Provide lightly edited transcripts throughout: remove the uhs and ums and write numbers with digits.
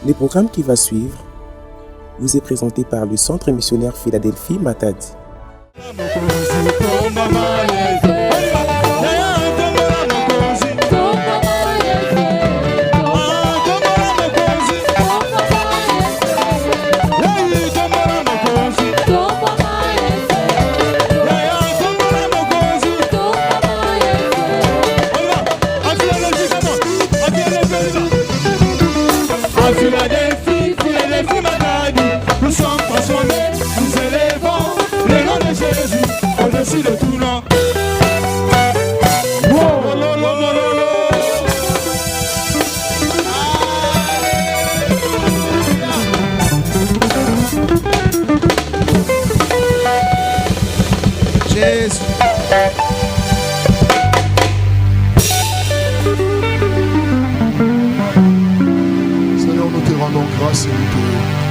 Le programme qui va suivre vous est présenté par le Centre missionnaire Philadelphie Matadi. Nous sommes transformés, nous élevons le nom de Jésus au-dessus de tout nom. Jésus. Seigneur, nous te rendons grâce et nous te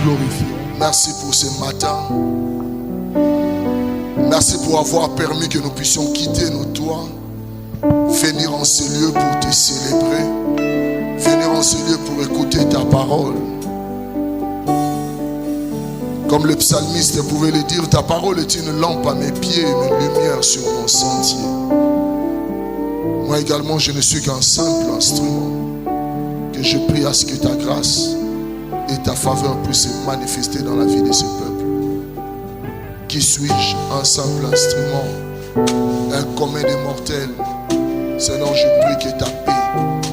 glorifions. Merci pour ce matin. Merci pour avoir permis que nous puissions quitter nos toits, venir en ce lieu pour te célébrer, venir en ce lieu pour écouter ta parole. Comme le psalmiste pouvait le dire, ta parole est une lampe à mes pieds, une lumière sur mon sentier. Moi également, je ne suis qu'un simple instrument. Que je prie à ce que ta grâce et ta faveur puissent se manifester dans la vie de ce peuple. Qui suis-je? Un simple instrument, un commun des mortels. Seigneur, je prie que ta paix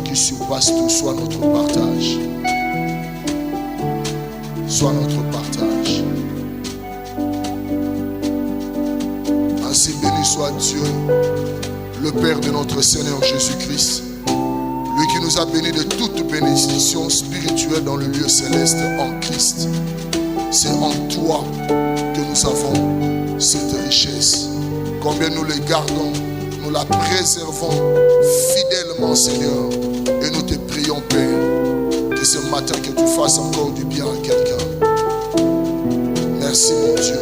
qui surpasse tout soit notre partage. Soit notre partage. Ainsi béni soit Dieu, le Père de notre Seigneur Jésus-Christ, lui qui nous a bénis de toute bénédiction spirituelle dans le lieu céleste en Christ. C'est en toi que nous avons cette richesse. Combien nous les gardons, nous la préservons fidèlement, Seigneur. Et nous te prions, Père, que ce matin que tu fasses encore du bien à quelqu'un. Merci, mon Dieu.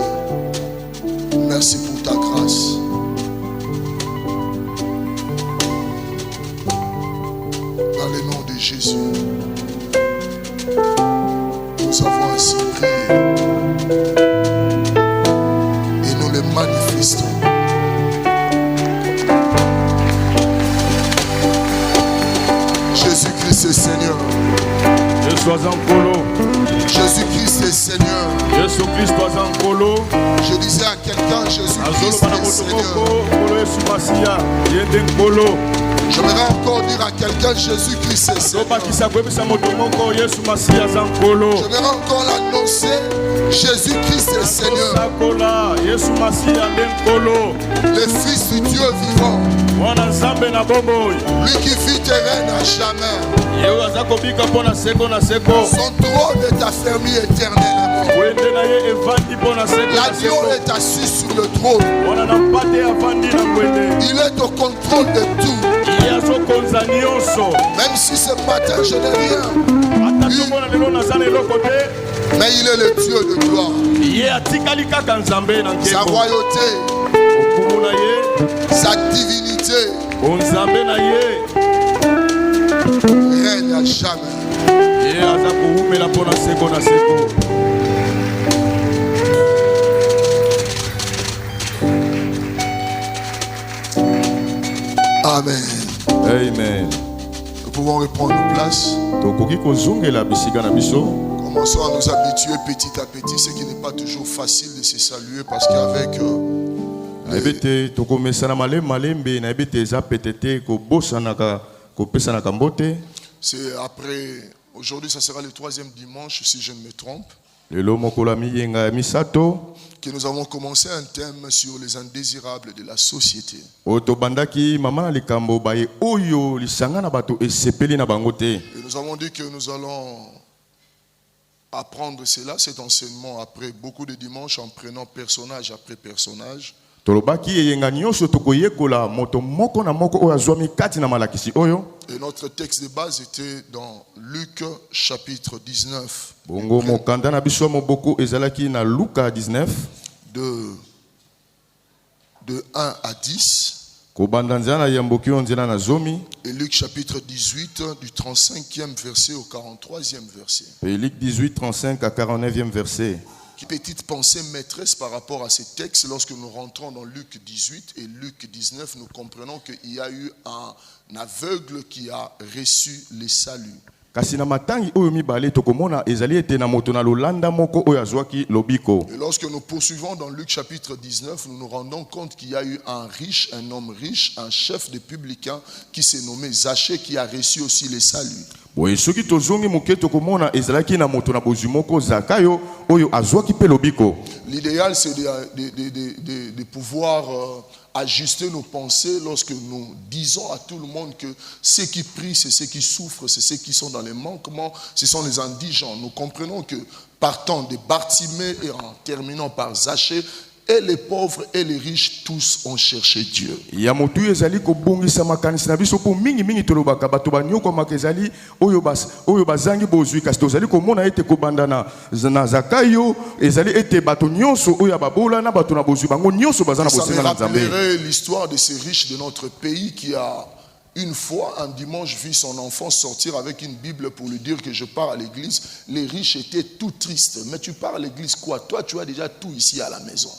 Merci pour ta grâce. Dans le nom de Jésus, nous avons ainsi prié et nous les manifestons. Jésus-Christ est Seigneur. Je sois en colo. Jésus-Christ est Seigneur. Jésus-Christ soit en colo. Je disais à quelqu'un, Jésus-Christ est Seigneur. J'aimerais encore dire à quelqu'un, Jésus-Christ est Seigneur. J'aimerais encore l'annoncer, Jésus-Christ est Seigneur. Le Fils du Dieu vivant. Lui qui vit et règne à jamais. Son trône est affermi éternellement. L'agneau est assis sur le trône. Il est au contrôle de tout. Même si ce matin je n'ai rien vu, mais il est le Dieu de gloire. Sa royauté, sa divinité règne à jamais. Amen. Amen. Nous pouvons reprendre nos places. Commençons à nous habituer petit à petit, ce qui n'est pas toujours facile de se saluer parce qu'avec c'est après, aujourd'hui ça sera le 3e dimanche si je ne me trompe, que nous avons commencé un thème sur les indésirables de la société. Et nous avons dit que nous allons apprendre cela, cet enseignement après beaucoup de dimanches en prenant personnage après personnage. Et notre texte de base était dans Luc chapitre 19. De 1 à 10. Et Luc chapitre 18, du 35e verset au 43e verset. Et Luc 18, 35 à 49e verset. Qui petite pensée maîtresse par rapport à ces textes, lorsque nous rentrons dans Luc 18 et Luc 19, nous comprenons qu'il y a eu un aveugle qui a reçu le salut. Et lorsque nous poursuivons dans Luc chapitre 19, nous nous rendons compte qu'il y a eu un riche, un homme riche, un chef de publicains qui s'est nommé Zachée, qui a reçu aussi le salut. L'idéal, c'est de pouvoir ajuster nos pensées lorsque nous disons à tout le monde que ceux qui prient, c'est ceux qui souffrent, c'est ceux qui sont dans les manquements, ce sont les indigents. Nous comprenons que partant de Bartimée et en terminant par Zachée, et les pauvres et les riches, tous ont cherché Dieu. Ça me rappellerait l'histoire de ces riches de notre pays qui a une fois, un dimanche, vu son enfant sortir avec une Bible pour lui dire que je pars à l'église. Les riches étaient tout tristes. Mais tu pars à l'église quoi? Toi, tu as déjà tout ici à la maison.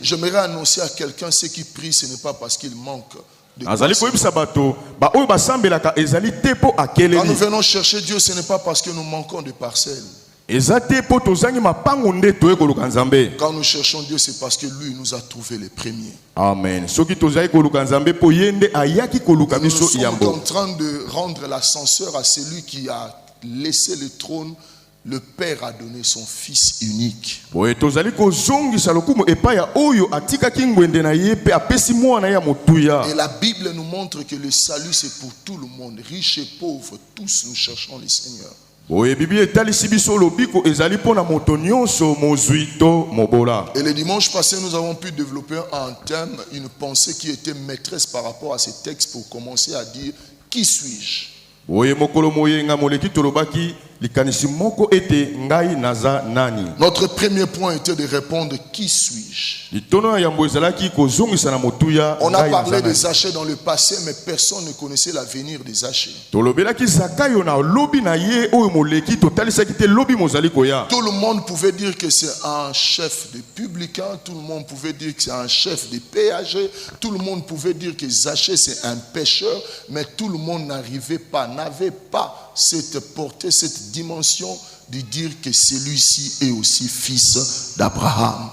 J'aimerais annoncer à quelqu'un, ceux qui prient, ce n'est pas parce qu'il manque. Quand nous venons chercher Dieu, ce n'est pas parce que nous manquons de parcelles. Quand nous cherchons Dieu, c'est parce que lui nous a trouvé les premiers. Amen. Nous sommes en train de rendre l'ascenseur à celui qui a laissé le trône. Le Père a donné son Fils unique. Et la Bible nous montre que le salut c'est pour tout le monde, riches et pauvres, tous nous cherchons le Seigneur. Et le dimanche passé, nous avons pu développer un thème, une pensée qui était maîtresse par rapport à ces textes pour commencer à dire qui suis-je? Notre premier point était de répondre qui suis-je? On a parlé de Zachée dans le passé, mais personne ne connaissait l'avenir de Zachée. Tout le monde pouvait dire que c'est un chef de publicain, tout le monde pouvait dire que c'est un chef de péager, tout le monde pouvait dire que Zachée c'est un pécheur, mais tout le monde n'avait pas cette portée, cette dimension de dire que celui-ci est aussi fils d'Abraham.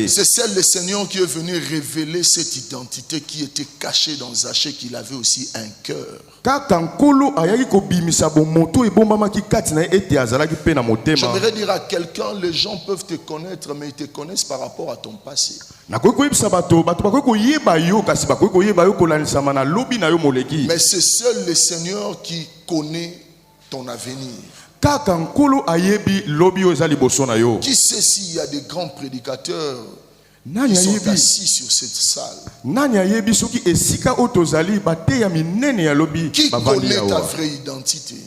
C'est celle le Seigneur qui est venu révéler cette identité qui était cachée dans Zachée, qu'il avait aussi un cœur. J'aimerais dire à quelqu'un, les gens peuvent te connaître, mais ils te connaissent par rapport à ton passé. Mais c'est seul le Seigneur qui connaît ton avenir. Qui sait s'il y a des grands prédicateurs qui sont assis sur cette salle? Qui connaît ta vraie identité?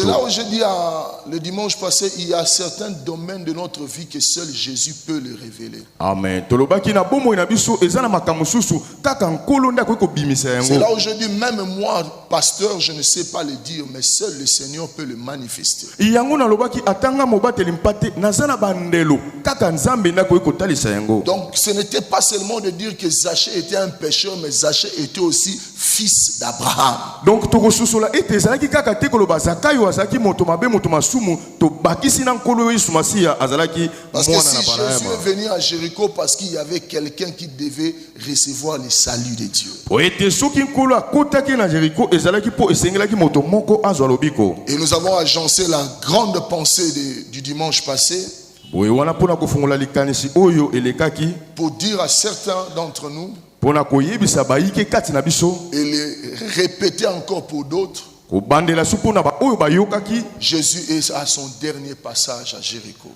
Là où je dis le dimanche passé, il y a certains domaines de notre vie que seul Jésus peut les révéler. Amen. C'est là où je dis, même moi, pasteur, je ne sais pas le dire, mais seul le Seigneur peut le manifester. Donc ce n'était pas seulement de dire que Zachée était un pécheur, mais Zachée était aussi fils d'Abraham. Donc Jésus est venu à Jéricho parce qu'il y avait quelqu'un qui devait recevoir le salut de Dieu. Et nous avons agencé la grande pensée du dimanche passé pour dire à certains d'entre nous et les répéter encore pour d'autres Jésus est à son dernier passage à Jéricho.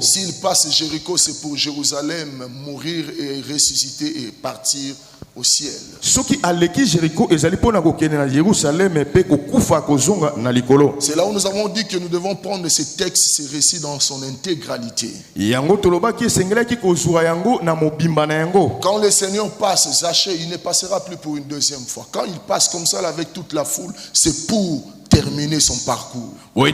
S'il passe Jéricho, c'est pour Jérusalem mourir et ressusciter et partir au ciel. C'est là où nous avons dit que nous devons prendre ces textes, ces récits dans son intégralité. Quand le Seigneur passe, Zachée, il ne passera plus pour une deuxième fois. Quand il passe comme ça avec toute la foule, c'est pour terminer son parcours. Nous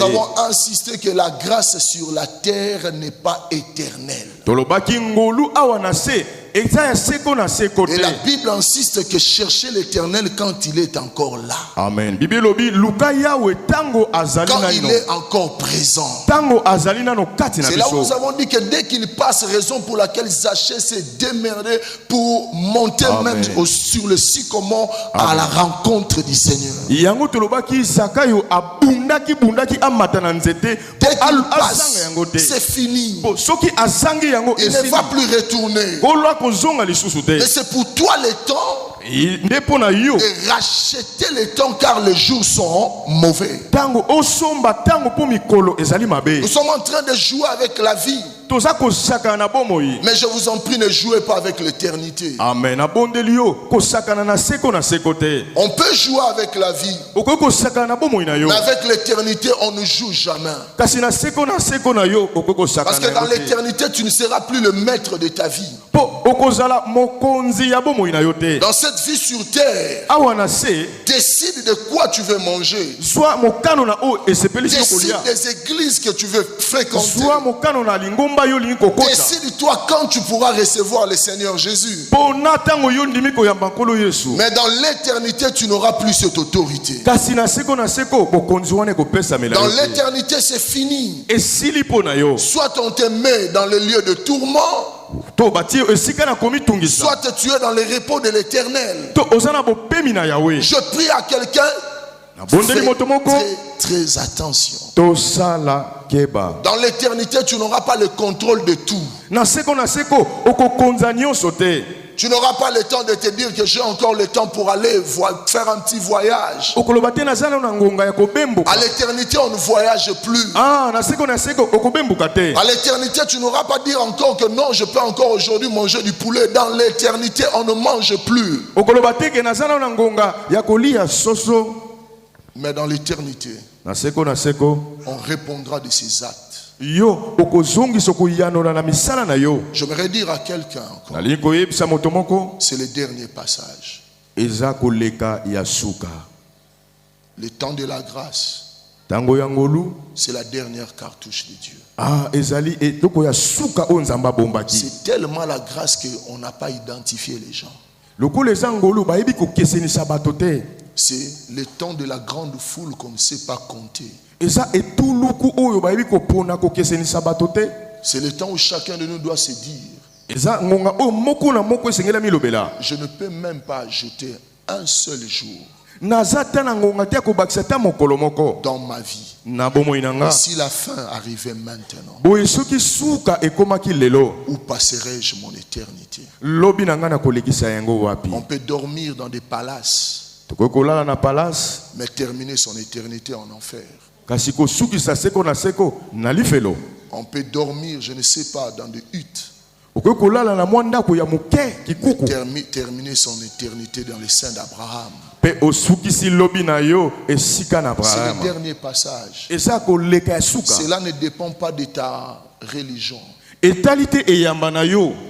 avons insisté que la grâce sur la terre n'est pas éternelle. Et la Bible insiste que chercher l'éternel quand il est encore là. Amen. Quand il est encore présent. C'est là où nous avons dit que dès qu'il passe, raison pour laquelle Zachée s'est démerdé pour monter même sur le sycomore à la rencontre du Seigneur. Dès qu'il passe, c'est fini. Il ne va plus retourner. Mais c'est pour toi le temps de racheter le temps, car les jours sont mauvais. Nous sommes en train de jouer avec la vie. Mais je vous en prie, ne jouez pas avec l'éternité. Amen. On peut jouer avec la vie, mais avec l'éternité, on ne joue jamais. Parce que dans l'éternité, tu ne seras plus le maître de ta vie. Dans cette vie sur terre, décide de quoi tu veux manger. Décide des églises que tu veux fréquenter. Décide-toi quand tu pourras recevoir le Seigneur Jésus. Mais dans l'éternité, tu n'auras plus cette autorité. Dans l'éternité, c'est fini. Soit on te met dans le lieu de tourment, soit tu es dans le repos de l'éternel. Je prie à quelqu'un, fais très attention. Dans l'éternité, tu n'auras pas le contrôle de tout. Tu n'auras pas le temps de te dire que j'ai encore le temps pour aller faire un petit voyage. À l'éternité, on ne voyage plus. À l'éternité, tu n'auras pas dire encore que non, je peux encore aujourd'hui manger du poulet. Dans l'éternité, on ne mange plus. Mais dans l'éternité, on répondra de ses actes. J'aimerais dire à quelqu'un encore, c'est le dernier passage. Le temps de la grâce, c'est la dernière cartouche de Dieu. C'est tellement la grâce qu'on n'a pas identifié les gens. C'est le temps de la grande foule qu'on ne sait pas compter. C'est le temps où chacun de nous doit se dire, je ne peux même pas jeter un seul jour dans ma vie. Si la fin arrivait maintenant, où passerai-je mon éternité? On peut dormir dans des palaces, mais terminer son éternité en enfer. On peut dormir, je ne sais pas, dans des huttes, terminer son éternité dans les seins d'Abraham. C'est le dernier passage. Cela ne dépend pas de ta religion.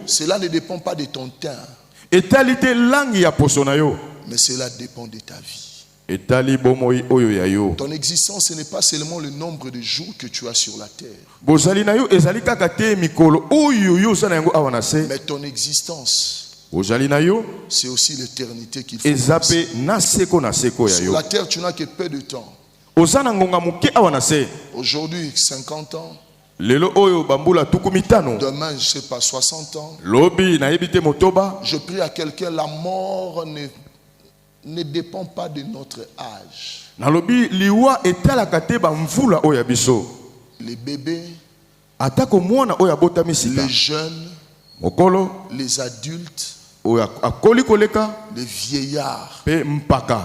Cela ne dépend pas de ton teint. Mais cela dépend de ta vie. Ton existence, ce n'est pas seulement le nombre de jours que tu as sur la terre. Mais ton existence, c'est aussi l'éternité qu'il faut passer. Sur la terre, tu n'as que peu de temps. Aujourd'hui, 50 ans. Demain, je ne sais pas, 60 ans. Je prie à quelqu'un, la mort ne dépend pas de notre âge. Les bébés, les jeunes, mokolo les adultes, oyo akoli koleka les vieillards, pe mpaka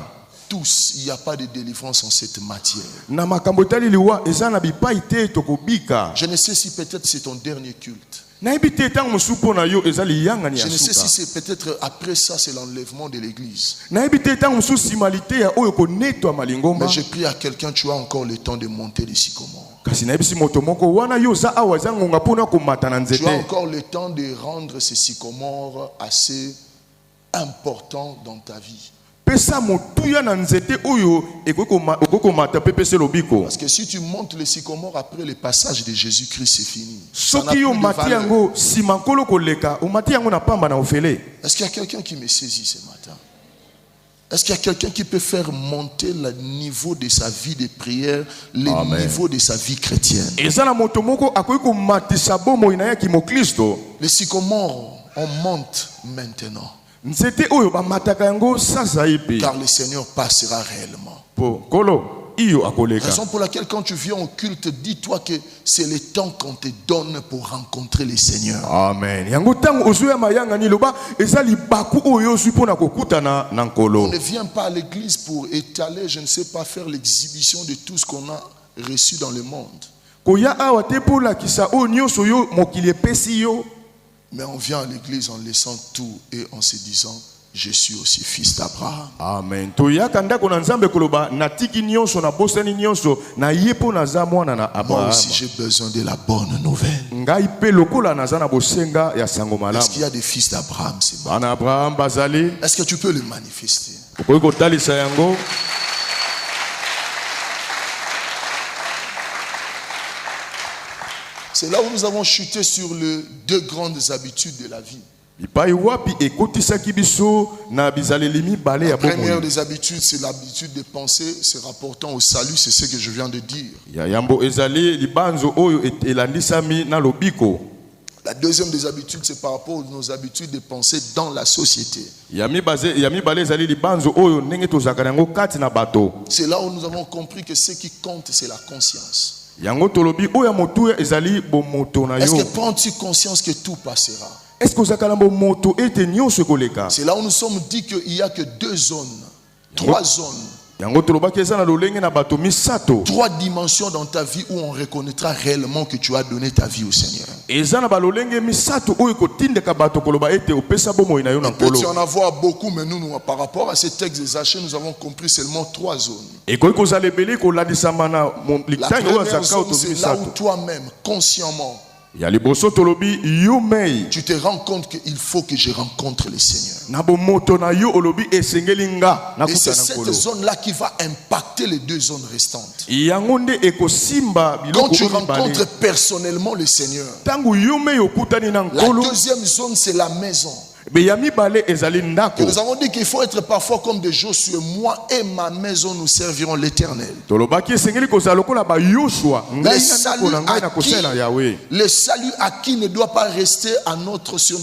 tous, il n'y a pas de délivrance en cette matière. na makambo etali liwa eza na bipai te tokobika. Je ne sais si peut-être c'est ton dernier culte. nayebi te ntango mosusu mpo na yo eza liyangani Je ya ne sais si suka. c'est peut-être après ça, c'est l'enlèvement de l'église. nayebi te ntango mosusu simalite ya oyo konetwama lingomba. Mais j'ai pris à quelqu'un, tu as encore le temps de monter les sycomores. kasi nayebisi moto moko wana yo oza awa eza ngonga mpona komata na Tu as nzete. encore le temps de rendre ces sycomores assez importants dans ta vie. pesa motuya na nzete oyo ekoki komata mpe pesa lobiko. Parce que si tu montes les sycomores après le passage de Jésus-Christ, c'est fini. Ça n'a soki plus yo de mati valeur. yango nsima nkolo koleka omati yango na pamba na ofele. Est-ce qu'il y a quelqu'un qui me saisit ce matin? Est-ce qu'il y a quelqu'un qui peut faire monter le niveau de sa vie de prière, le niveau de sa vie chrétienne? eza na moto moko akoki komatisa bomoi na ye ya kimoklisto. Les sycomores, on monte maintenant. nzete oyo bamataka yango sasa epe Car le Seigneur passera réellement. po nkolo iyo akoleka. Raison pour laquelle quand tu viens au culte, dis-toi que c'est le temps qu'on te donne pour rencontrer le Seigneur. amen. yango ntango ozoya mayangani loba eza libaku oyo ozwi mpona kokutana na On nkolo. ne vient pas à l'église pour étaler, je ne sais pas, faire l'exhibition de tout ce qu'on a reçu dans le monde. koya awa te mpo olakisa oyo nyonso yo mokili epesi yo. Mais on vient à l'église en laissant tout et en se disant, je suis aussi fils d'Abraham. amen. toyaka ndako na nzambe koloba natiki nyonso nabosani nyonso na ye mpo naza mwana na Moi abrahama. aussi j'ai besoin de la bonne nouvelle. ngai mpe lokola naza na bosenga ya sango Est-ce malamu. qu'il y a des fils d'Abraham? C'est bon. bana abraham bazali Est-ce que tu peux le manifester? okoki kotalisa yango. C'est là où nous avons chuté sur les deux grandes habitudes de la vie. bipai wapi ekotisaki biso na bizaleli mibale La ya première bomoi. des habitudes, c'est l'habitude de penser se rapportant au salut, c'est ce que je viens de dire. ya yambo ezali libanzo oyo elandisami na lobiko. La deuxième des habitudes, c'est par rapport à nos habitudes de penser dans la société. ya mibale ezali libanzo oyo ndenge tozalaka na yango kati na bato. C'est là où nous avons compris que ce qui compte, c'est la conscience. yango tolobi oyo ya motuya ezali bomoto na Est-ce yo. que prends-tu conscience que tout passera? est-ce que ozalaka na bomoto ete nyonso ekoleka. C'est là où nous sommes dit qu'il n'y a que deux zones, trois zones, yango tolobaki eza na lolenge na bato misato. trois dimensions dans ta vie où on reconnaîtra réellement que tu as donné ta vie au Seigneur. eza na balolenge misato oyo ekotindeka bato koloba ete opesa bomoi na yo na Il peut y nkolo. en avoir beaucoup, mais nous, par rapport à ces textes de Zachée, nous avons compris seulement trois zones. ekoki kozala ebele kolandisama na La litangi oyo première azaka oyo zone, tozi c'est là où misato. toi-même, consciemment, ya liboso tolobi yo mei tu te rends compte qu'il faut que je rencontre le Seigneur. na bomoto na yo olobi esengeli nga Et c'est nakuta na cette nkolo. zone-là qui va impacter les deux zones restantes. yango nde ekosimba Quand biloko tu oyo mibale. rencontres personnellement le Seigneur, ntango yo mei okutani na la nkolo deuxième zone, c'est la maison. be ya mibale ezali Que ndako. nous avons dit qu'il faut être parfois comme de Josué. Moi et ma maison, nous servirons l'Éternel. tolobaki esengeli kozala lokola bayoshua Le ngai na salut, ndako na ngai nakosala yawe. le salut acquis ne doit pas rester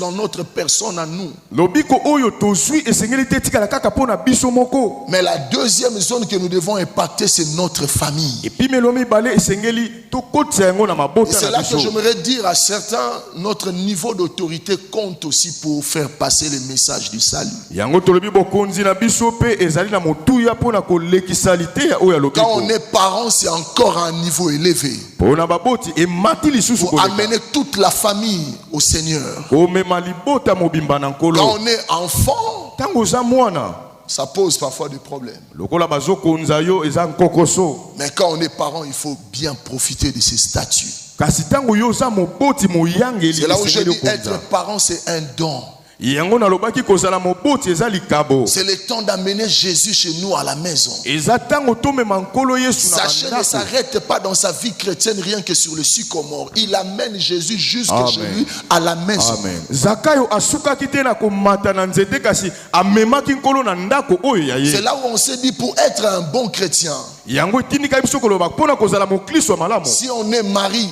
dans notre personne à nous. lobiko oyo tozwi esengeli te etikala kaka mpo na biso moko. Mais la deuxième zone que nous devons impacter, c'est notre famille. epimelo mibale esengeli tokotisa yango na Et mabota c'est na là que biso. j'aimerais dire à certains, notre niveau d'autorité compte aussi pour faire passer le message du salut. yango tolobi bokonzi na biso pe ezali na motuya mpo na kolekisa liteya oyo ya Quand lobiko. on est parent, c'est encore à un niveau élevé. mpo na baboti emati lisusu Pour koleka. amener toute la famille au Seigneur. komema libota mobimba na Quand nkolo. on est enfant, ntango oza mwana ça pose parfois des problèmes. lokola bazokonza yo eza nkokoso. Mais quand on est parent, il faut bien profiter de ces statuts. kasi ntango yo oza moboti moyangeli C'est là où je esengeli dis être okonza. parent, c'est un don. yango nalobaki kozala moboti eza likabo. C'est le temps d'amener Jésus chez nous à la maison. eza ntango tomema nkolo yesu na Sachez ne bandako. s'arrête pas dans sa vie chrétienne rien que sur le sycomore. Il amène Jésus jusque Amen. chez lui à la maison. amen. zakayo asukaki te na komata na nzete kasi amemaki nkolo na ndako oyo ya C'est ye. là où on s'est dit pour être un bon chrétien, yango etindika biso koloba mpona kozala moklisto ya malamu. si on est mari,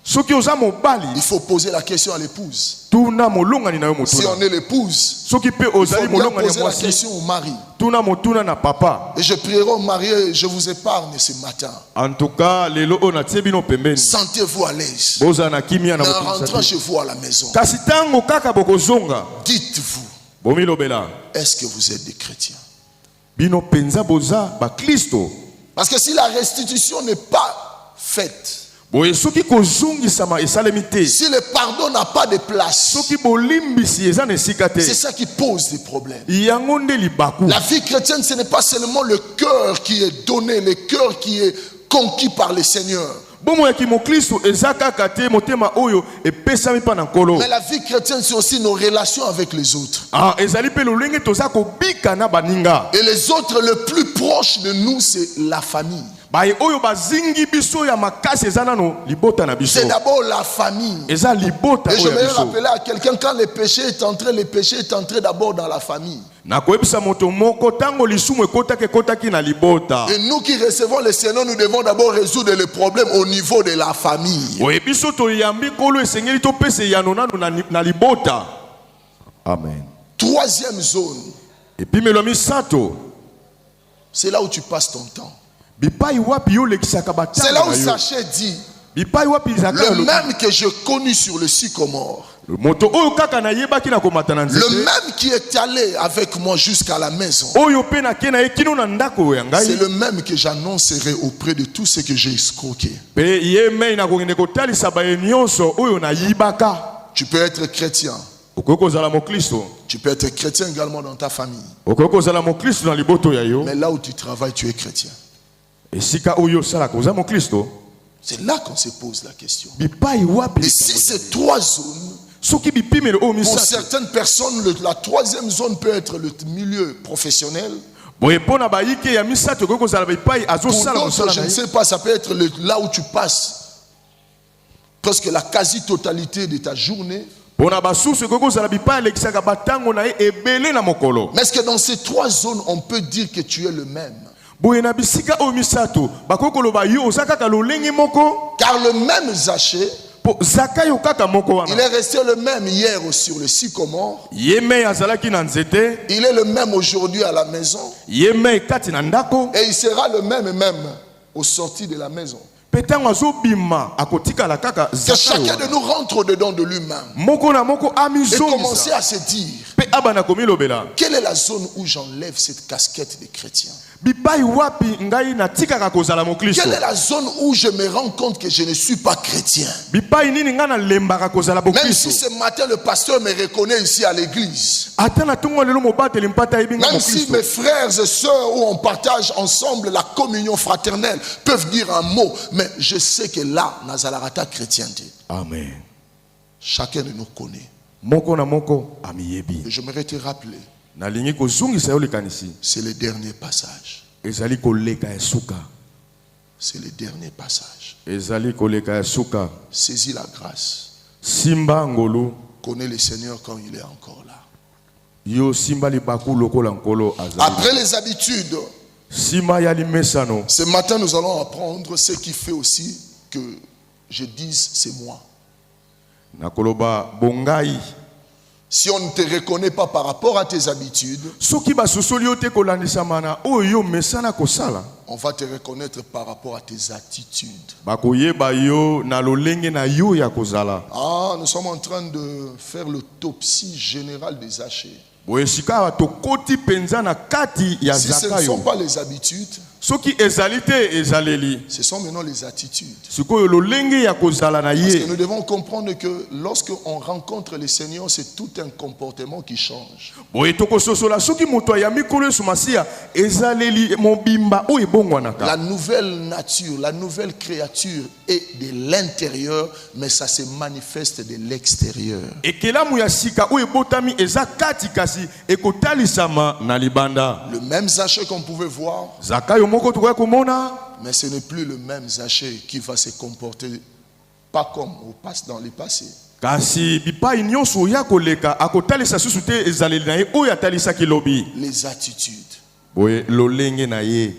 soki oza mobali il faut poser la question à l'épouse. tuna molongani na yo Si motuna on est l'épouse, soki pe il faut ozali bien molongani ya poser la mwasi question au mari. tuna motuna na papa. Et je prierai au marié, je vous épargne ce matin. En tout cas lelo oyo natie bino pembeni Sentez-vous à l'aise. bozala na kimia na En botumisa rentrant te. chez vous à la maison, kasi ntango kaka bokozonga dites-vous, bomilobela est-ce que vous êtes des chrétiens? bino penza boza bakristo. Parce que si la restitution n'est pas faite, boye soki kozongisama esalemi te, si le pardon n'a pas de place, soki bolimbisi eza na esika te, c'est ça qui pose des problèmes. yango nde libaku. La vie chrétienne, ce n'est pas seulement le cœur qui est donné, le cœur qui est conquis par le Seigneur. Bomo ya kimokristo eza kaka te motema oyo epesami mpa na nkolo. Mais la vie chrétienne, c'est aussi nos relations avec les autres. Ezali pe lolenge toza kobika na baninga. Et les autres, le plus proche de nous, c'est la famille. Baye oyo bazingi biso ya makasi eza nano libota na biso. C'est d'abord la famille. Eza libota Et je oyo ya vais biso. rappeler à quelqu'un, quand le péché est entré d'abord dans la famille. Na koyebisa moto moko tango lisumu ekotaki na libota. Et nous qui recevons le Seigneur, nous devons d'abord résoudre les problèmes au niveau de la famille. Oye biso toyambi kolo esengeli topesa yano nano na libota. Amen. Troisième zone, Epimelo misato. c'est là où tu passes ton temps. Bipai wapi yo lekisaka batanga. C'est là où na yo. Zachée dit, Bipai wapi izaka le même que je connus sur le sycomore, moto oyo kaka na yebaki na komata na le nzete. même qui est allé avec moi jusqu'à la maison, Oyo pe na ke na ye kino na ndako ya ngai. c'est le même que j'annoncerai auprès de tous ceux que j'ai escroqués. Pe ye mei na kokende kotalisa baye nyonso oyo na yibaka. Tu peux être chrétien. Okoki kozala mokristo. Tu peux être chrétien également dans ta famille. Okoki kozala mokristo na liboto ya yo. Mais là où tu travailles, tu es chrétien. Esika oyo sala koza mokristo. C'est là qu'on se pose la question. Bipai wapi. Et si ces trois zones, Soki bipimelo oyo pour misato. certaines personnes, la troisième zone peut être le milieu professionnel. Boye pona bayike ya misato okoki kozala bipai azo Pour sala d'autres, mosala je na ne ye. sais pas, ça peut être là où tu passes presque la quasi-totalité de ta journée. Pona basusu okoki kozala bipai alekisaka batango na ye ebele na mokolo. Mais est-ce que dans ces trois zones, on peut dire que tu es le même? Boye na bisika oyo misato bakoki koloba yo oza kaka lolenge moko. Car le même Zachée, Po zaka yo kaka moko il wana. est resté le même hier sur le sycomore. Ye mei azalaki na nzete. Il est le même aujourd'hui à la maison. Ye mei kati na ndako. Et il sera le même au sorti de la maison. Petango azobima akotikala kaka Que zaka chacun yo. de nous rentre dedans de lui-même. Moko na moko Et commencer amizongisa. à se dire, Pe abana komilobela. quelle est la zone où j'enlève cette casquette de chrétien? Bipai wapi ngai natikaka kozala mokristo. Quelle est la zone où je me rends compte que je ne suis pas chrétien? Bipai nini nga nalembaka kozala Même mokristo. si ce matin le pasteur me reconnaît ici à l'église. Ata na tongo lelo mobateli mpata yebinga Même si mokristo. mes frères et sœurs où on partage ensemble la communion fraternelle peuvent dire un mot. Mais je sais que là, Nazalarata chrétienté. Amen. Chacun de nous connaît. Moko na moko amiyebi. Et j'aimerais te rappeler, Nalingi kozungisa yo likanisi. c'est le dernier passage. Ezali koleka ya suka. C'est le dernier passage. Ezali koleka ya suka. Saisis la grâce. Simba ngolu. Connais le Seigneur quand il est encore là. Yo simba libaku lokola nkolo azali. Après les habitudes, Simba ya limesano. ce matin nous allons apprendre ce qui fait aussi que je dise c'est moi. Nakoloba bongai. Si on ne te reconnaît pas par rapport à tes habitudes, Soki basosoli yo te kolandisa mana oyo mesana kosala. on va te reconnaître par rapport à tes attitudes. Bakoyeba yo na lolenge na yo ya kozala. Ah, nous sommes en train de faire l'autopsie générale des Zachée. Boye sika tokoti penza na kati ya Si ce ne zaka sont yo. pas les habitudes, Soki ezali te ezaleli. ce sont maintenant les attitudes. Sikoyo lolenge ya kozala na Parce que ye. nous devons comprendre que lorsque on rencontre le Seigneur, c'est tout un comportement qui change. Boye tokososola soki moto ya mikolo sumasiya ezaleli mobimba o ebongwanaka. La nouvelle nature, la nouvelle créature est de l'intérieur, mais ça se manifeste de l'extérieur. Ekelamu ya sika o ebotami eza kati kasi ekotalisama na libanda. Le même Zachée qu'on pouvait voir, Zaka yo moko tokoya komona. mais ce n'est plus le même Zachée qui va se comporter pas comme dans le passé. Kasi bipai nyonso ya koleka akotalisa susu te ezaleli na ye oyo atalisaki lobi. Les attitudes, Boye lolenge na ye.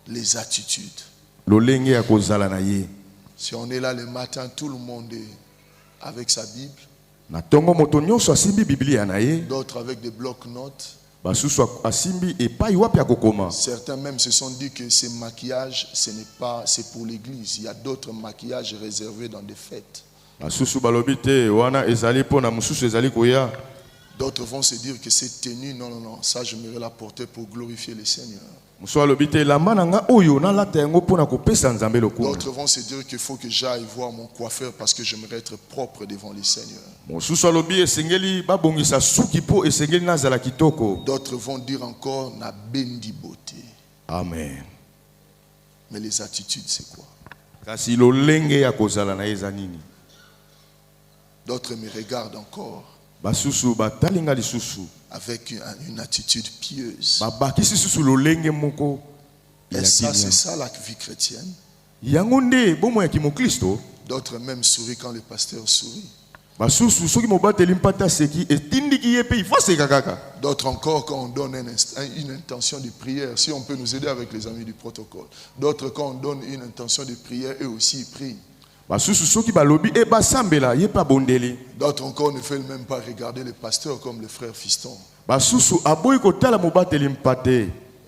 les attitudes. Lolenge ya kozala na ye. Si on est là le matin, tout le monde est avec sa Bible. Na tongo moto nyonso asimbi Biblia na ye. D'autres avec des blocs-notes. Basusu asimbi epai wapi akokoma. Certains même se sont dit que ces maquillages, ce n'est pas, c'est pour l'église. Il y a d'autres maquillages réservés dans des fêtes. Basusu balobi te wana ezali pona mususu ezali koya. D'autres vont se dire que cette tenue, non, non, non, ça je me vais la porter pour glorifier le Seigneur. D'autres vont se dire qu'il faut que j'aille voir mon coiffeur parce que j'aimerais être propre devant le Seigneur. D'autres vont dire encore na bendi beauté. Amen. Mais les attitudes, c'est quoi? D'autres me regardent encore avec une attitude pieuse. Et ça, c'est ça la vie chrétienne. D'autres même sourient quand le pasteur sourit. D'autres encore quand on donne une intention de prière, si on peut nous aider avec les amis du protocole. D'autres quand on donne une intention de prière, eux aussi ils prient. D'autres encore ne veulent même pas regarder le pasteur comme le frère fiston.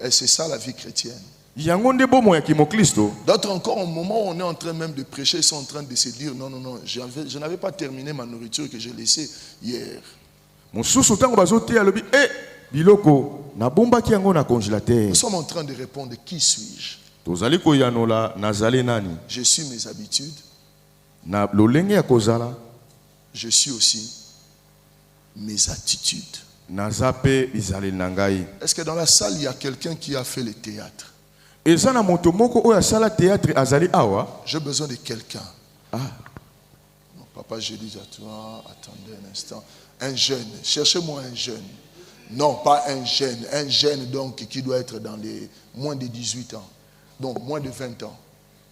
Et c'est ça la vie chrétienne. D'autres encore au moment où on est en train même de prêcher, ils sont en train de se dire non, non, non, je n'avais pas terminé ma nourriture que j'ai laissée hier. Nous sommes en train de répondre, qui suis-je? Je suis mes habitudes. Je suis aussi mes attitudes. Est-ce que dans la salle, il y a quelqu'un qui a fait le théâtre? J'ai besoin de quelqu'un. Non, papa, j'ai dit à toi, attendez un instant. Un jeune, cherchez-moi un jeune. Non, pas un jeune donc qui doit être dans les moins de 18 ans. Donc moins de 20 ans.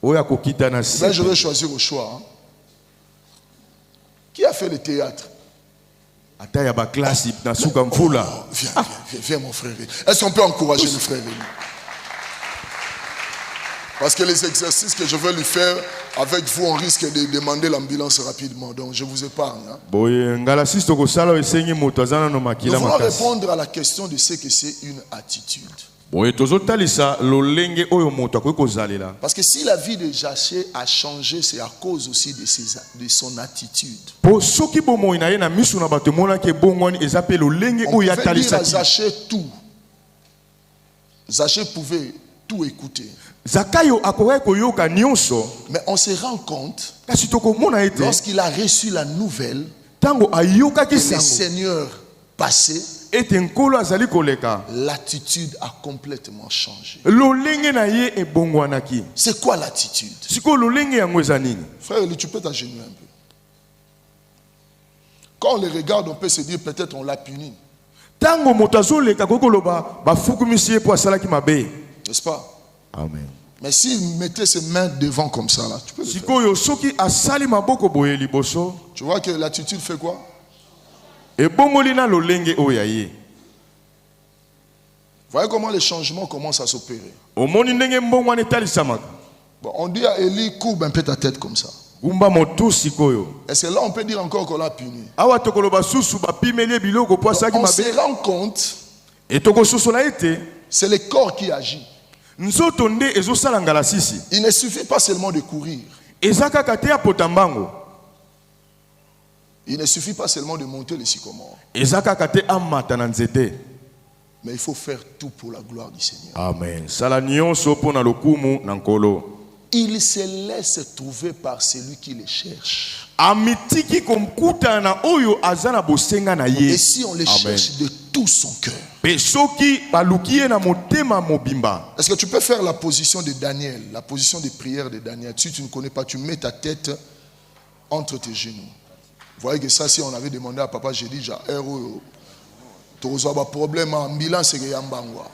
Là, je vais choisir au choix. Hein. Qui a fait le théâtre? Viens mon frère. Est-ce qu'on peut encourager le frère? Parce que les exercices que je vais lui faire avec vous, on risque de demander l'ambulance rapidement. Donc je vous épargne. Hein. Nous voulons répondre à la question de ce que c'est une attitude. Parce que si la vie de Zaché a changé, c'est à cause aussi de son attitude. On pouvait dire à Zaché tout. Zaché pouvait tout écouter. Mais on se rend compte lorsqu'il a reçu la nouvelle que le Seigneur passait, l'attitude a complètement changé. C'est quoi l'attitude? Frère, tu peux t'agenouiller un peu. Quand on les regarde, on peut se dire peut-être on l'a puni. N'est-ce pas? Amen. Mais s'il mettait ses mains devant comme ça, là, tu peux le faire. Tu vois que l'attitude fait quoi? Voyez comment les changements commencent à s'opérer. Bon, on dit à Élie, courbe un peu ta tête comme ça. Est-ce que là on peut dire encore qu'on l'a puni? On se rend compte, c'est le corps qui agit. Il ne suffit pas seulement de courir. Il ne suffit pas seulement de monter le sycomore. Mais il faut faire tout pour la gloire du Seigneur. Amen. Il se laisse trouver par celui qui le cherche. Et si on le cherche de tout son cœur. Est-ce que tu peux faire la position de Daniel, la position de prière de Daniel? Si tu ne connais pas, tu mets ta tête entre tes genoux. Vous voyez que ça, si on avait demandé à papa, j'ai dit, tu as un problème en Milan, c'est que Yambangwa.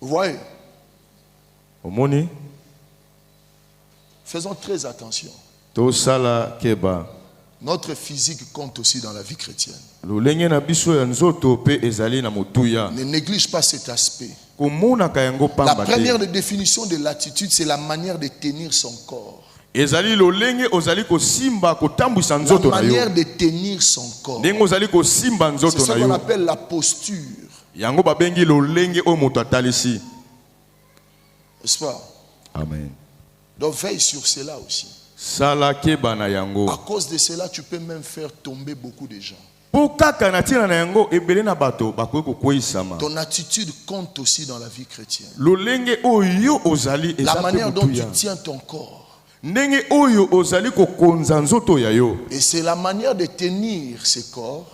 Vous voyez? Omoni? Faisons très attention. Tosala keba. Notre physique compte aussi dans la vie chrétienne. lolenge na biso ya nzoto pe ezali na motuya. Ne néglige pas cet aspect. Komonaka yango La pamba première te. définition de l'attitude, c'est la manière de tenir son corps. Ezali lolenge ozali kosimba kotambwisa La nzoto na manière yo. de tenir son corps. Ndenge ozali kosimba C'est nzoto ce na qu'on yo. appelle la posture. Yango babengi lolenge oyo moto atalisi. N'est-ce pas? Amen. Donc veille sur cela aussi. Sala keba na yango. À cause de cela, tu peux même faire tomber beaucoup de gens. Po kaka na tina na yango ebele na bato bakoki kokweyisama. Ton attitude compte aussi dans la vie chrétienne. Lolenge oyo ozali La eza pe manière dont tu motuya. tiens ton corps. Ndenge oyo ozali kokonza nzoto ya yo. Et c'est la manière de tenir ce corps.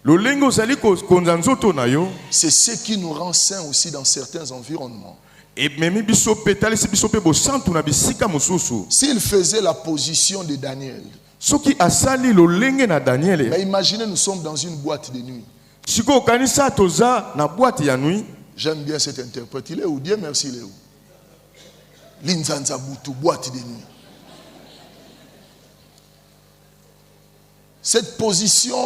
Lolenge ozali kokonza nzoto na yo. C'est ce qui nous rend sains aussi dans certains environnements. Ememi biso pe talisi biso pe bosantu na bisika mosusu. S'il faisait la position de Daniel, Soki asali lolenge na Daniel. mais imaginez, nous sommes dans une boîte de nuit. Siko kanisa toza na boîte ya nuit. J'aime bien cet interprète. Il est où? Dieu merci, il est où? Linzanza Boutou, boîte de nuit. Cette position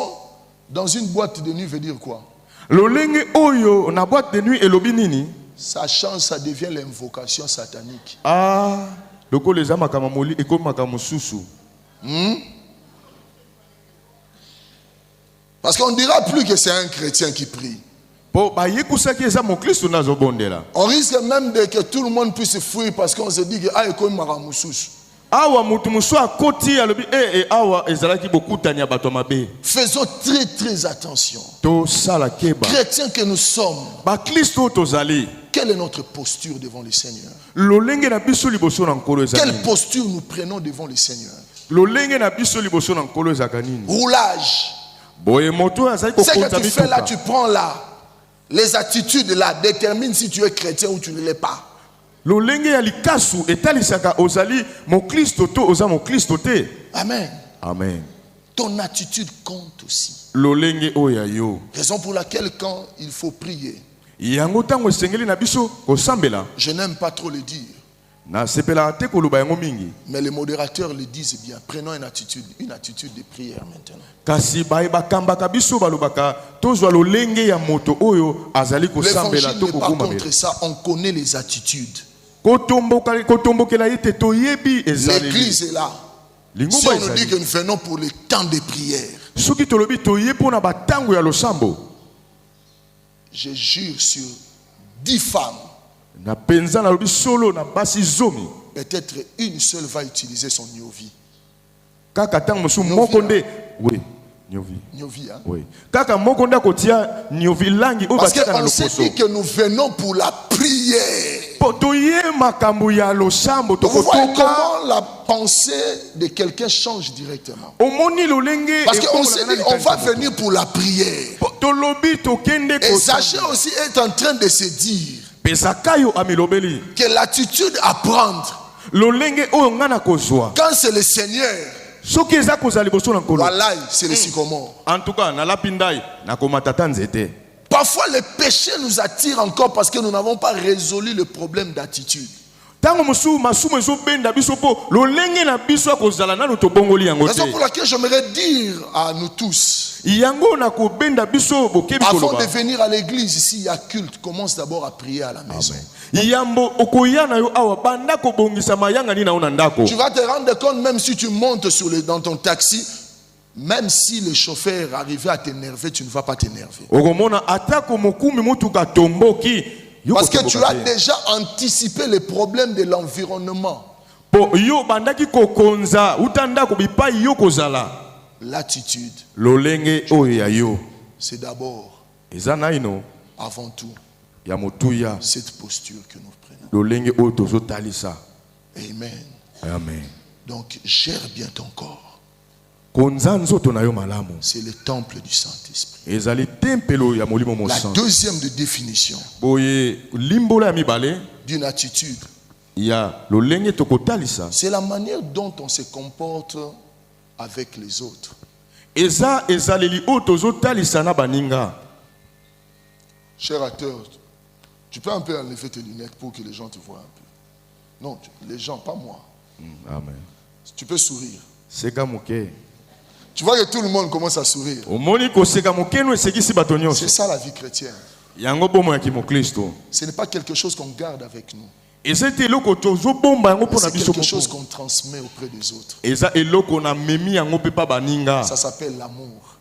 dans une boîte de nuit veut dire quoi? Lolenge oyo na boîte de nuit elobi nini? Ça change, ça devient l'invocation satanique. Ah, loko leza makama moli ekomi makama mosusu. Parce qu'on ne dira plus que c'est un chrétien qui prie. Po ba yekusaki eza mokristo nazo bondela. On risque même de que tout le monde puisse fuir parce qu'on se dit que ah, ekomi makamoussous. Awa mutu musu akoti alobi awa ezalaki bokutani ya bato mabe. Faisons très très attention. To sala keba. Chrétiens que nous sommes, Ba Kristo tozali. quelle est notre posture devant le Seigneur? Lolenge na biso liboso na nkolo ezali. Quelle posture nous prenons devant le Seigneur? Lolenge na biso liboso na nkolo ezaka nini? Roulage. Boye moto azali Ce kokonza que tu fais là, mituka. tu prends là. Les attitudes là déterminent si tu es chrétien ou tu ne l'es pas. Lolenge ya likasu etalisaka ozali mokristo to oza mokristo te. Amen. Amen. Ton attitude compte aussi. Lolenge oya yo. Raison pour laquelle quand il faut prier, Yango tango esengeli na biso kosambela. je n'aime pas trop le dire, Na sepela te koloba yango mingi. mais les modérateurs le disent bien. Prenons une attitude de prière maintenant. Kasi baye bakambaka biso balobaka tozwa lolenge ya moto oyo azali kosambela L'évangile to n'est pas kokuma contre ça, on connaît les attitudes. kotombokela ite toyebi ezali. L'église est là. Si Lingomba on nous dit ezali. que nous venons pour le temps de prière, Soki tolobi toye pona batango ya losambo. je jure sur 10 femmes, Na penza na lobi solo na basi zomi. peut-être une seule va utiliser son nyovi. Kaka tango mosu Nyovi, moko nde. Oui, nyovi. Nyovi, hein? Oui. Kaka moko nda kotia nyovi langi o Parce batika na qu'on s'est loposo. dit que nous venons pour la prière. Po toye makambo ya losambo Vous voyez tokotoka. comment la pensée de quelqu'un change directement. Omoni lolenge. Parce qu'on s'est dit on va venir pour la prière. Tolobi tokende Et kosamba. Zachée aussi est en train de se dire Pesakayo amilobeli. que l'attitude à prendre, Lolenge oyo ngana kozwa. quand c'est le Seigneur, Soki eza kozali boso na nkolo. voilà, c'est le sycomore. En tout cas, na lapindai na komatata nzete. Parfois, le péché nous attire encore parce que nous n'avons pas résolu le problème d'attitude. Tango musu masumu ezo benda biso po lolenge na biso akozala nanu tobongoli yango Raison te. pour laquelle j'aimerais dire à nous tous, Yango na kobenda biso bokebi avant koloba. de venir à l'église, ici il y a culte, commence d'abord à prier à la maison. Yambo okoya na yo awa banda kobongisa mayanga ni na ona ndako. Tu vas te rendre compte, même si tu montes dans ton taxi, même si le chauffeur arrivait à t'énerver, tu ne vas pas t'énerver. Okomona atako mokumi mutuka tomboki. Yo Parce que tu kotomboka as te. déjà anticipé les problèmes de l'environnement. Po yo bandaki kokonza utanda ko bipai yo kozala. L'attitude, Lolenge oyo ya yo. c'est d'abord, Eza naino avant tout, ya motuya. cette posture que nous prenons. Lolenge oyo tozotalisa. Amen. Amen. Donc, gère bien ton corps. Konza nzoto na yo malamu. C'est le temple du Saint-Esprit. Ezali tempelo ya molimo La mosan. deuxième de définition Boye limbola ya mibale d'une attitude, ya lolenge tokotalisa. c'est la manière dont on se comporte avec les autres. Eza ezaleli oyo tozotalisa na baninga. Cher acteur, tu peux un peu enlever tes lunettes pour que les gens te voient un peu. Non, les gens, pas moi. Amen. Tu peux sourire. Seka muke. Tu vois que tout le monde commence à sourire. C'est ça la vie chrétienne. Ce n'est pas quelque chose qu'on garde avec nous. C'est quelque chose qu'on transmet auprès des autres. Ça s'appelle l'amour.